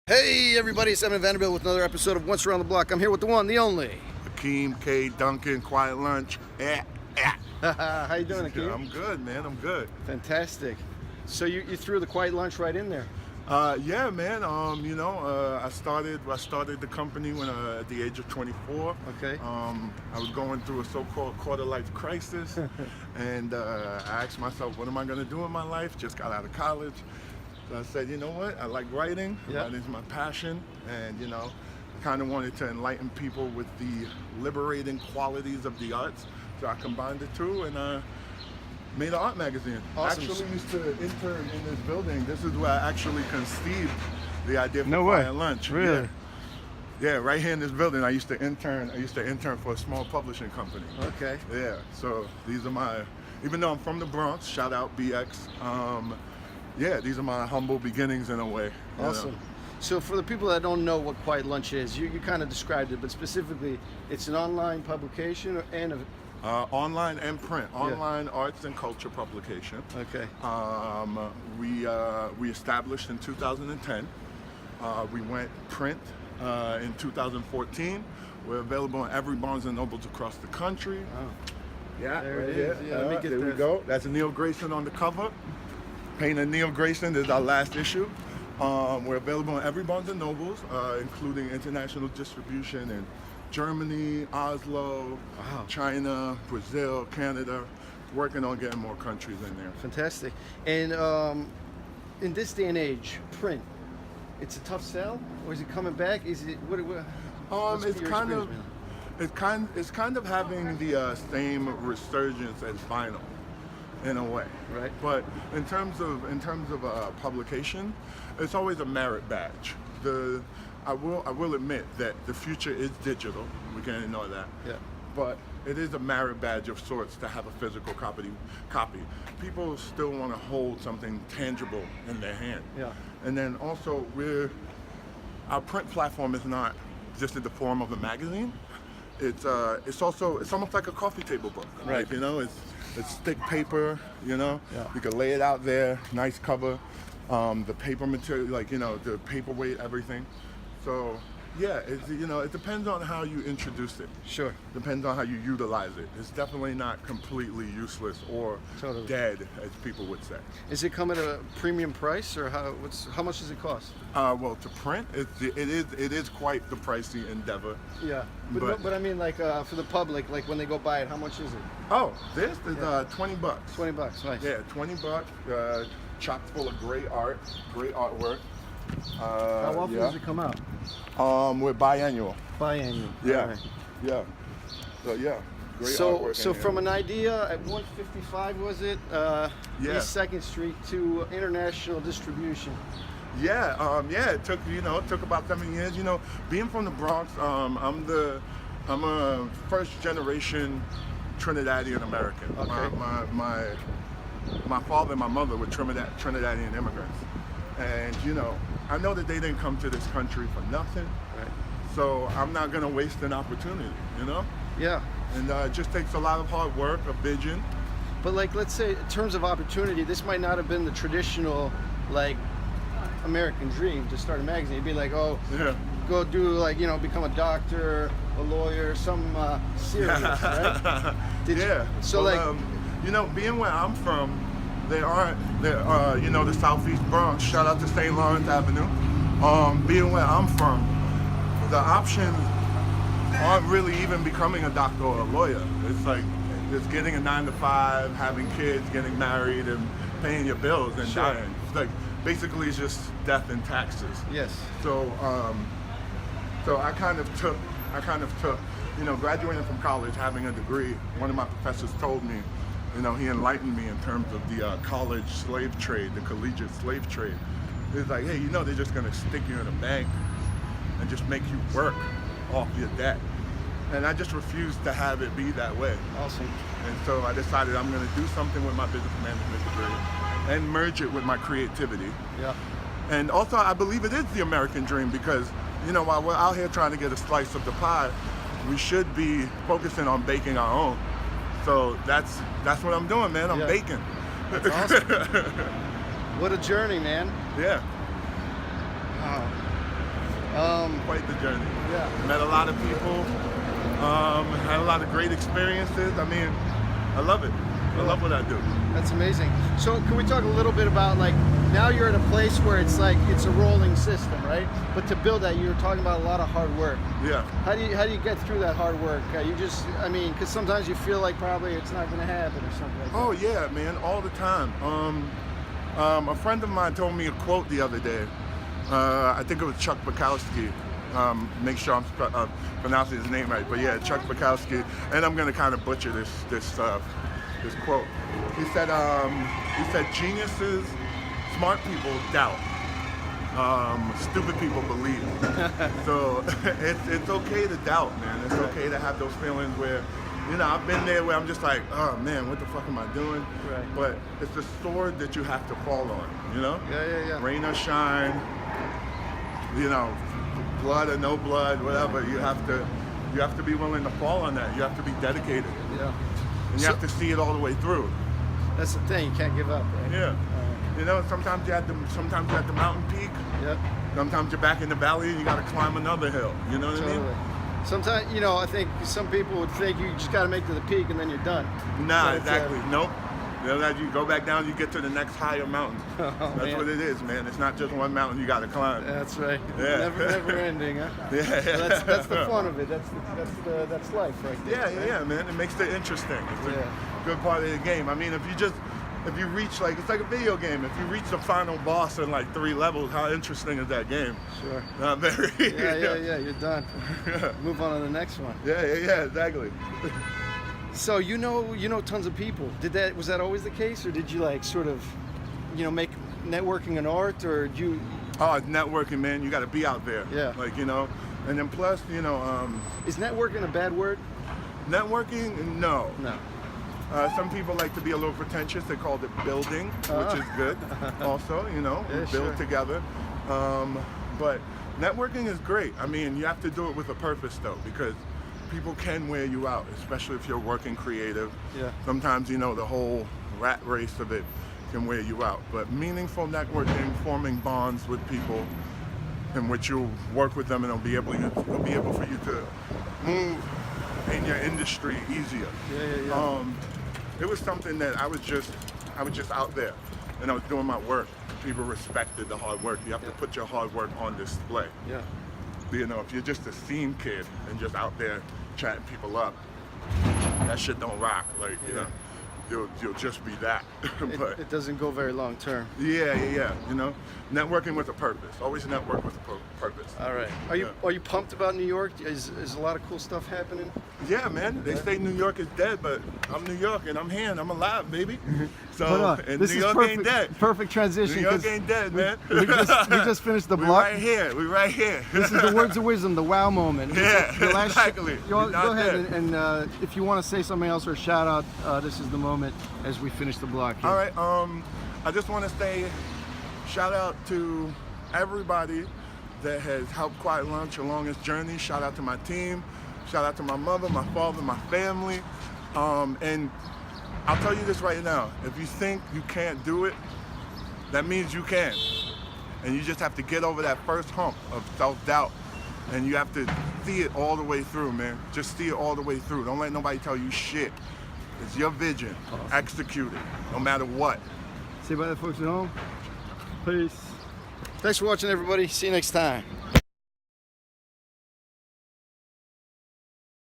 Hey everybody, it's Edmond Vanderbilt with another episode of Once Around the Block. I'm here with the one, the only. Akeem K. Duncan, Quiet Lunch. How you doing, Akeem? I'm good, man. I'm good. Fantastic. So you threw the quiet lunch right in there. Yeah, man. I started the company when at the age of 24. Okay. I was going through a so-called quarter-life crisis, and I asked myself, what am I going to do in my life? Just got out of college. So I said, you know what? I like writing. Yeah. Writing's my passion, and I kind of wanted to enlighten people with the liberating qualities of the arts. So I combined the two and made an art magazine. Awesome. Actually used to intern in this building. This is where I actually conceived the idea for No way. Quiet Lunch. Really? Yeah, right here in this building. I used to intern for a small publishing company. Okay. Yeah. So these are my, even though I'm from the Bronx, shout out BX. Yeah, these are my humble beginnings in a way. Awesome. So for the people that don't know what Quiet Lunch is, you kind of described it, but specifically, it's an online publication and a... Online and print. Online arts and culture publication. Okay. We established in 2010. We went print in 2014. We're available in every Barnes & Nobles across the country. Oh. Yeah, There it is. Yeah, let me get there we this. go. That's Neil Grayson on the cover. Painting Neil Grayson. This is our last issue. We're available in every Barnes & Nobles, including international distribution in Germany, Oslo, Wow. China, Brazil, Canada. Working on getting more countries in there. Fantastic. And in this day and age, print, it's a tough sell, or is it coming back? Is it what? What's It's your kind of, experience, it's kind of having the same resurgence as vinyl, in a way. Right. But in terms of publication, it's always a merit badge. I will admit that the future is digital. We can't ignore that. Yeah. But it is a merit badge of sorts to have a physical copy. People still want to hold something tangible in their hand. Yeah. And then also our print platform is not just in the form of a magazine. It's almost like a coffee table book. Right. Like, it's thick paper. Yeah. You can lay it out there, nice cover. The paper material, the paperweight, everything. So, yeah, it depends on how you introduce it. Sure. Depends on how you utilize it. It's definitely not completely useless or Totally. dead, as people would say. Is it come at a premium price, or how much does it cost? Well, to print, it is quite the pricey endeavor. Yeah. But I mean, like for the public, like when they go buy it, how much is it? Oh, this is $20. $20. Nice. Yeah, $20. Chock full of great art, great artwork. How often does it come out? We're biannual. Biannual. Yeah. All right. Yeah. So yeah. Great So artwork. from an idea at 155 was it? Yeah. East 2nd Street to international distribution. Yeah. It took about 7 years. Being from the Bronx, I'm a first generation Trinidadian American. Okay. My father and my mother were Trinidadian immigrants, and I know that they didn't come to this country for nothing. Right. So I'm not gonna waste an opportunity. Yeah. And it just takes a lot of hard work, a vision. But like, let's say in terms of opportunity, this might not have been the traditional like American dream to start a magazine. It'd be like, oh, Yeah. go do become a doctor, a lawyer, some serious, right? Being where I'm from, the Southeast Bronx. Shout out to St. Lawrence Avenue. Being where I'm from, the options aren't really even becoming a doctor or a lawyer. It's like it's getting a 9-to-5, having kids, getting married, and paying your bills and Sure. dying. It's like basically it's just death and taxes. Yes. So I kind of took, graduating from college, having a degree. One of my professors told me, he enlightened me in terms of the college slave trade, the collegiate slave trade. It's like, hey, they're just gonna stick you in a bank and just make you work off your debt. And I just refused to have it be that way. Awesome. And so I decided I'm gonna do something with my business management degree and merge it with my creativity. Yeah. And also, I believe it is the American dream because, while we're out here trying to get a slice of the pie, we should be focusing on baking our own. So that's what I'm doing, man. I'm baking. That's awesome. What a journey, man. Yeah. Wow. Quite the journey. Yeah. Met a lot of people. Had a lot of great experiences. I mean, I love it. I love what I do. That's amazing. So can we talk a little bit about, like, now you're at a place where it's like it's a rolling system, right? But to build that, you're talking about a lot of hard work. Yeah. How do you get through that hard work? You just, I mean, because sometimes you feel like probably it's not going to happen or something like that. Oh yeah, man, all the time. A friend of mine told me a quote the other day. I think it was Chuck Bukowski. Make sure I'm pronouncing his name right, but yeah, Chuck Bukowski. And I'm gonna kind of butcher this quote. He said, geniuses, smart people doubt. Stupid people believe. So it's okay to doubt, man. It's okay to have those feelings where, you know, I've been there where I'm just like, oh man, what the fuck am I doing? Right. But it's the sword that you have to fall on, you know? Yeah. Rain or shine, you know, blood or no blood, whatever. You have to be willing to fall on that. You have to be dedicated. Yeah. And you have to see it all the way through. That's the thing. You can't give up, right? Yeah. You know, sometimes you're at the mountain peak. Yep. Sometimes you're back in the valley and you got to climb another hill. You know what I mean? Sometimes, you know, I think some people would think you just got to make to the peak and then you're done. Nah, But exactly. Nope. You know, that you go back down, you get to the next higher mountain. That's man. what it is, man. It's not just one mountain you got to climb. That's right. Yeah. Never ending, huh? Yeah. So that's the fun of it. That's life right there. Yeah, man. It makes it interesting. It's Yeah. a good part of the game. I mean, if you reach, like, it's like a video game. If you reach the final boss in like 3 levels, how interesting is that game? Sure. Not very. Yeah. You're done. Move on to the next one. Yeah, exactly. So you know tons of people. Was that always the case, or did you like sort of, you know, make networking an art, or did you? Oh, it's networking, man. You got to be out there. Yeah. Like, you know, and then plus, you know, Is networking a bad word? networking, no. No. Some people like to be a little pretentious. They called it building, which is good. Also, you know, Yeah, we build sure. together. But networking is great. I mean, you have to do it with a purpose, though, because people can wear you out, especially if you're working creative. Yeah. Sometimes, you know, the whole rat race of it can wear you out. But meaningful networking, forming bonds with people in which you'll work with them and it'll be able for you to move in your industry easier. Yeah. It was something that I was just out there and I was doing my work. People respected the hard work. You have to put your hard work on display. Yeah. You know, if you're just a scene kid and just out there chatting people up, that shit don't rock. Like, you know, you'll just be that. But It doesn't go very long term. yeah. You know, networking with a purpose. Always network with a purpose. All right. Are you pumped about New York? Is a lot of cool stuff happening? Yeah, man. They say New York is dead, but I'm New York and I'm here and I'm alive, baby. So, and this New is York perfect, ain't dead. Perfect transition. New York 'cause ain't dead, man. we just finished the We block. right here. We right here. This is the words of wisdom, the wow moment. Yeah, The last exactly. Go You're not ahead dead. and if you want to say something else or shout out, this is the moment as we finish the block here. All right. I just want to say, shout out to everybody that has helped Quiet Lunch along this journey. Shout out to my team. Shout out to my mother, my father, my family. And I'll tell you this right now. If you think you can't do it, that means you can. And you just have to get over that first hump of self-doubt. And you have to see it all the way through, man. Just see it all the way through. Don't let nobody tell you shit. It's your vision. Awesome. Execute it, no matter what. Say bye to the folks at home. Peace. Thanks for watching, everybody. See you next time.